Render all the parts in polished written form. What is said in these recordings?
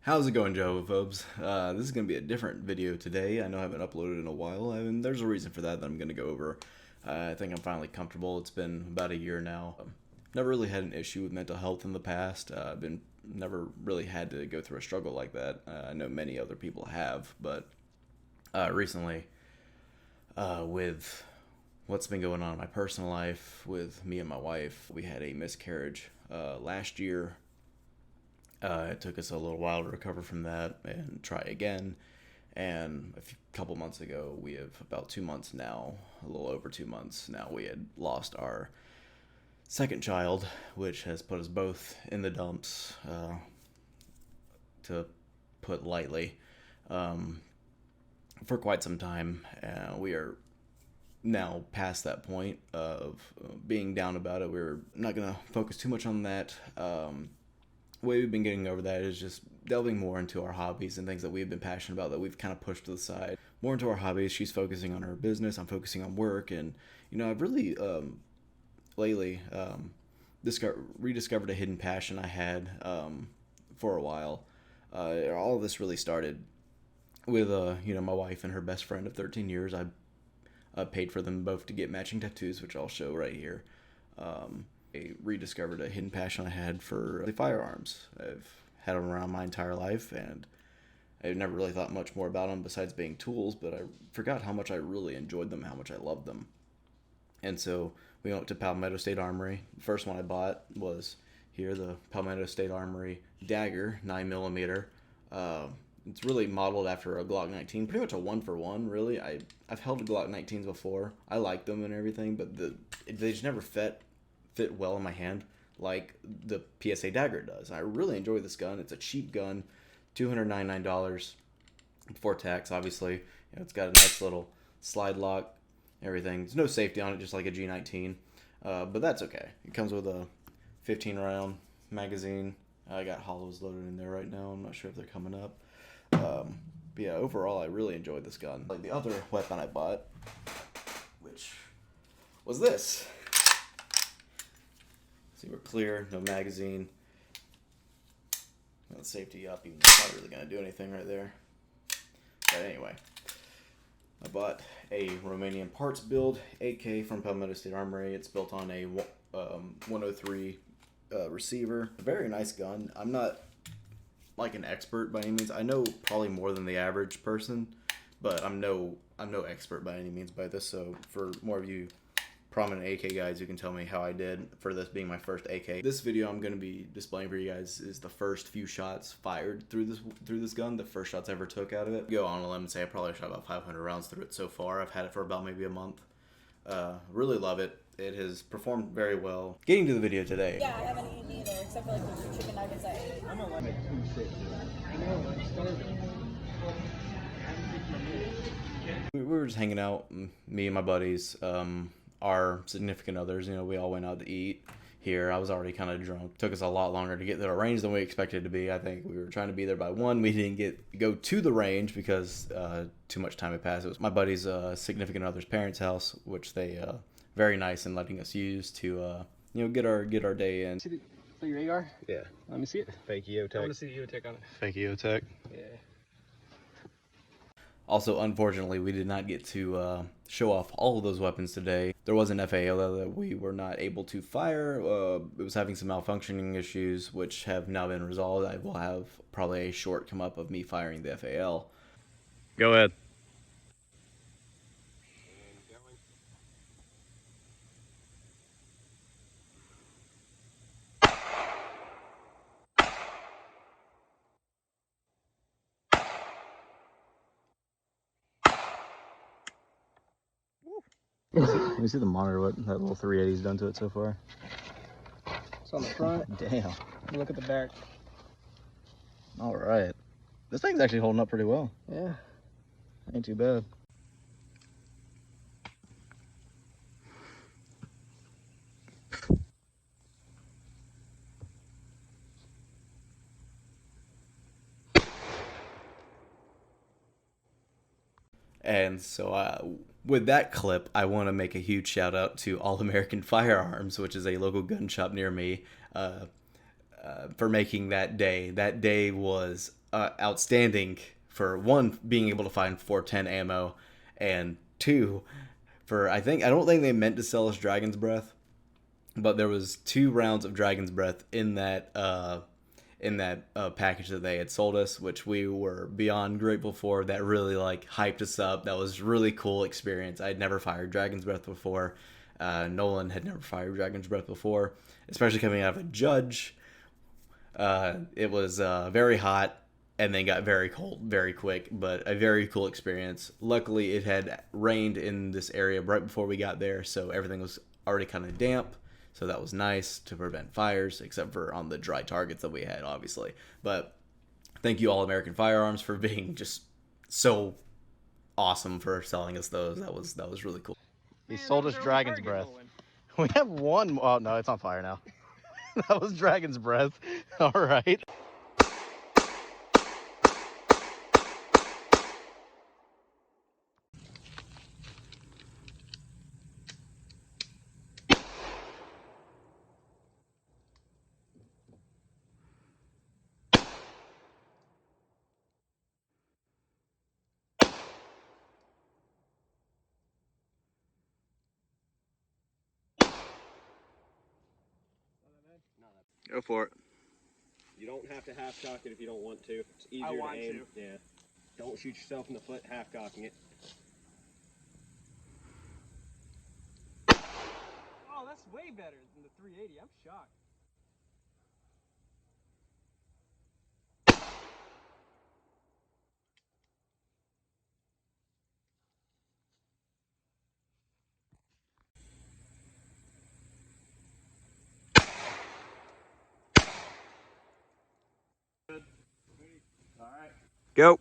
How's it going, Jovophobes? This is going to be a different video today. I know I haven't uploaded in a while, and there's a reason for that I'm going to go over. I think I'm finally comfortable. It's been about a year now. Never really had an issue with mental health in the past. I've never really had to go through a struggle like that. I know many other people have, but recently, with what's been going on in my personal life with me and my wife, we had a miscarriage last year. It took us a little while to recover from that and try again. And couple months ago, we have about 2 months now, a little over 2 months now, we had lost our second child, which has put us both in the dumps, to put lightly, for quite some time. We are now past that point of being down about it. We're not going to focus too much on that. Way we've been getting over that is just delving more into our hobbies and things that we've been passionate about that we've kind of pushed to the side. More into our hobbies. She's focusing on her business. I'm focusing on work. And, I've really, lately, rediscovered a hidden passion I had for a while. All of this really started with, my wife and her best friend of 13 years. I paid for them both to get matching tattoos, which I'll show right here. I rediscovered a hidden passion I had for firearms. I've had them around my entire life, and I've never really thought much more about them besides being tools, but I forgot how much I really enjoyed them, how much I loved them. And so we went to Palmetto State Armory. The first one I bought was here, the Palmetto State Armory Dagger 9mm. It's really modeled after a Glock 19, pretty much a one-for-one, really. I've held Glock 19s before. I like them and everything, but they just never fit well in my hand like the PSA Dagger does. I really enjoy this gun. It's a cheap gun, $299 before tax, obviously. It's got a nice little slide lock, everything. There's no safety on it, just like a G19, but that's okay. It comes with a 15-round magazine. I got hollows loaded in there right now. I'm not sure if they're coming up. But yeah, overall, I really enjoyed this gun. Like the other weapon I bought, which was this. See, we're clear, no magazine. Got the safety up, even though it's not really going to do anything right there. But anyway, I bought a Romanian parts build AK from Palmetto State Armory. It's built on a 103 receiver. A very nice gun. I'm not like an expert by any means. I know probably more than the average person, but I'm no expert by any means by this. So for more of you prominent AK guys, you can tell me how I did for this being my first AK. This video I'm going to be displaying for you guys is the first few shots fired through this gun, the first shots I ever took out of it. Go on a limb and say I probably shot about 500 rounds through it so far. I've had it for about maybe a month. Really love it. It has performed very well. Getting to the video today. Yeah, I haven't eaten either, except for like the 2 chicken nuggets I ate. I'm gonna like 2 We were just hanging out, me and my buddies, our significant others. We all went out to eat here. I was already kind of drunk. Took us a lot longer to get to the range than we expected to be. I think we were trying to be there by 1. We didn't go to the range because too much time had passed. It was my buddy's significant other's parents' house, which they very nice in letting us use to get our day in. See your AR? Yeah. Let me see it. Fake EOTech. I want to see the EOTech on it. Fake EOTech. Yeah. Also, unfortunately, we did not get to show off all of those weapons today. There was an FAL that we were not able to fire. It was having some malfunctioning issues, which have now been resolved. I will have probably a short come up of me firing the FAL. Go ahead. Let me see the monitor, what that little 380's done to it so far. It's on the front. Damn. Look at the back. All right. This thing's actually holding up pretty well. Yeah. Ain't too bad. And so with that clip, I want to make a huge shout out to All American Firearms, which is a local gun shop near me. for making that day. That day was outstanding for one, being able to find 410 ammo, and two, for I don't think they meant to sell us Dragon's Breath, but there was 2 rounds of Dragon's Breath in that package that they had sold us, which we were beyond grateful for. That really like hyped us up. That was really cool experience. I had never fired Dragon's Breath before. Nolan had never fired Dragon's Breath before, especially coming out of a Judge. It was very hot and then got very cold very quick, but a very cool experience. Luckily, it had rained in this area right before we got there, so everything was already kind of damp. So that was nice to prevent fires, except for on the dry targets that we had, obviously. But thank you, All American Firearms, for being just so awesome for selling us those. That was really cool. He sold us Dragon's Breath. We have one. Oh, no, it's on fire now. That was Dragon's Breath. All right. Go for it. You don't have to half cock it if you don't want to. It's easier to aim. Yeah. Don't shoot yourself in the foot half cocking it. Oh, that's way better than the 380. I'm shocked. Go.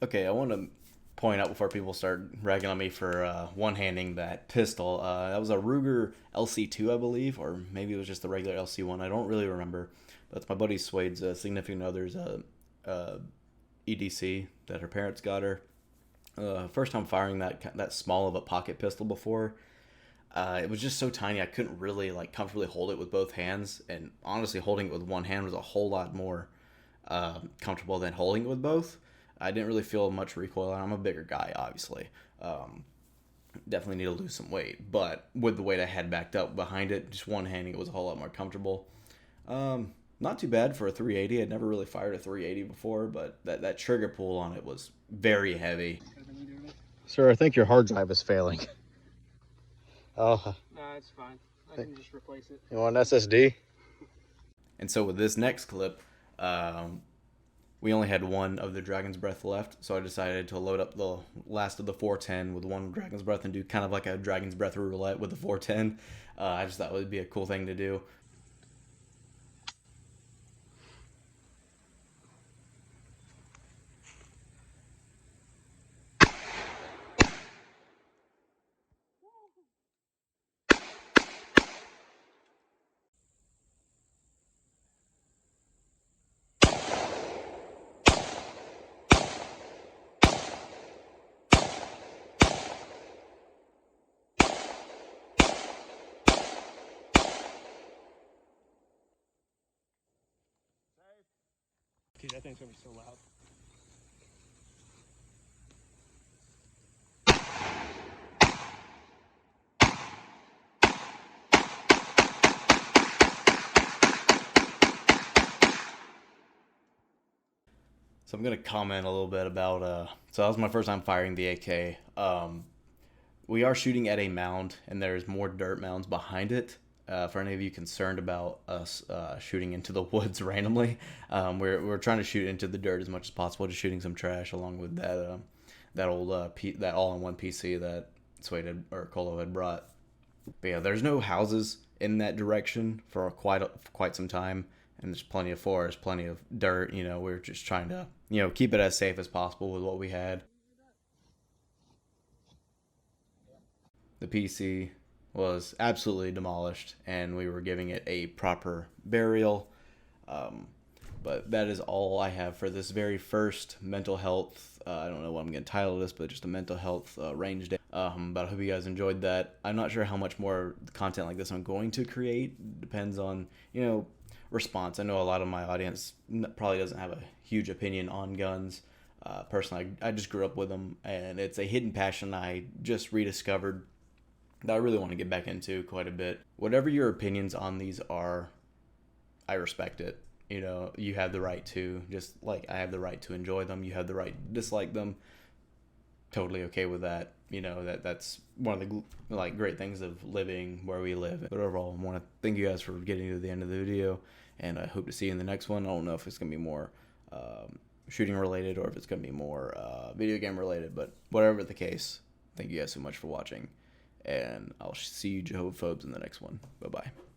Okay, I want to point out before people start ragging on me for one-handing that pistol. That was a Ruger LC2, I believe, or maybe it was just the regular LC1. I don't really remember. That's my buddy Swade's significant other's EDC that her parents got her. First time firing that small of a pocket pistol before. It was just so tiny I couldn't really like comfortably hold it with both hands, and honestly holding it with one hand was a whole lot more comfortable than holding it with both. I didn't really feel much recoil, and I'm a bigger guy, obviously. Definitely need to lose some weight, but with the weight I had backed up behind it, just one-handing it was a whole lot more comfortable. Not too bad for a 380. I'd never really fired a 380 before, but that trigger pull on it was very heavy. Sir, I think your hard drive is failing. Oh. No, it's fine. I can just replace it. You want an SSD? And so with this next clip, we only had one of the Dragon's Breath left, so I decided to load up the last of the 410 with one Dragon's Breath and do kind of like a Dragon's Breath roulette with the 410. I just thought it would be a cool thing to do. Dude, that thing's gonna be so loud. So I'm going to comment a little bit about, so that was my first time firing the AK. We are shooting at a mound, and there's more dirt mounds behind it. For any of you concerned about us shooting into the woods randomly, we're trying to shoot into the dirt as much as possible, just shooting some trash along with that old that all-in-one PC that Suede or Colo had brought. But yeah, there's no houses in that direction for quite some time, and there's plenty of forest, plenty of dirt. You know, we're just trying to keep it as safe as possible with what we had. The PC was absolutely demolished, and we were giving it a proper burial. But that is all I have for this very first mental health. I don't know what I'm going to title this, but just a mental health range day. But I hope you guys enjoyed that. I'm not sure how much more content like this I'm going to create. Depends on, response. I know a lot of my audience probably doesn't have a huge opinion on guns. Personally, I just grew up with them, and it's a hidden passion I just rediscovered that I really want to get back into quite a bit. Whatever your opinions on these are, I respect it. You have the right to, just like I have the right to enjoy them. You have the right to dislike them. Totally okay with that. That's one of the great things of living where we live. But overall, I want to thank you guys for getting to the end of the video, and I hope to see you in the next one. I don't know if it's going to be more shooting related or if it's going to be more video game related, but whatever the case, thank you guys so much for watching, and I'll see you Jehovah phobes in the next one. Bye-bye.